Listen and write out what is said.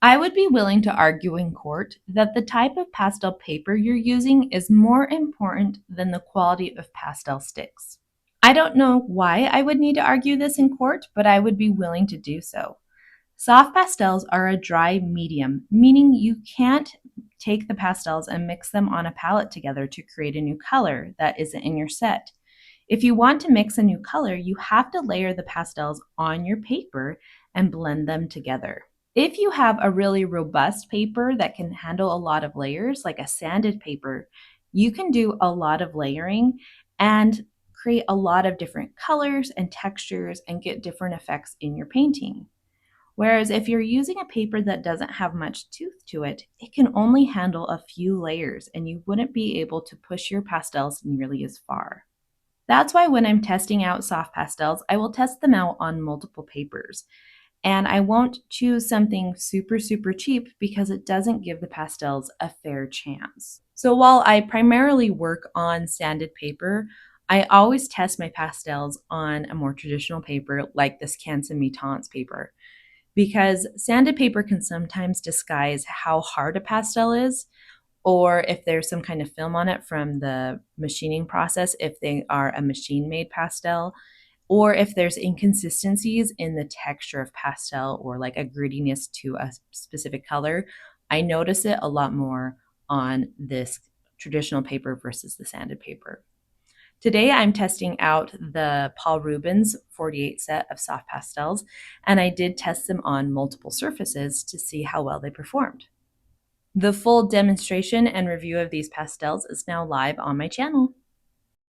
I would be willing to argue in court that the type of pastel paper you're using is more important than the quality of pastel sticks. I don't know why I would need to argue this in court, but I would be willing to do so. Soft pastels are a dry medium, meaning you can't take the pastels and mix them on a palette together to create a new color that isn't in your set. If you want to mix a new color, you have to layer the pastels on your paper and blend them together. If you have a really robust paper that can handle a lot of layers, like a sanded paper, you can do a lot of layering and create a lot of different colors and textures and get different effects in your painting. Whereas if you're using a paper that doesn't have much tooth to it, it can only handle a few layers and you wouldn't be able to push your pastels nearly as far. That's why when I'm testing out soft pastels, I will test them out on multiple papers. And I won't choose something super, super cheap because it doesn't give the pastels a fair chance. So while I primarily work on sanded paper, I always test my pastels on a more traditional paper like this Canson Mitance paper because sanded paper can sometimes disguise how hard a pastel is, or if there's some kind of film on it from the machining process, if they are a machine made pastel, or if there's inconsistencies in the texture of pastel or like a grittiness to a specific color. I notice it a lot more on this traditional paper versus the sanded paper. Today I'm testing out the Paul Rubens 48 set of soft pastels, and I did test them on multiple surfaces to see how well they performed. The full demonstration and review of these pastels is now live on my channel.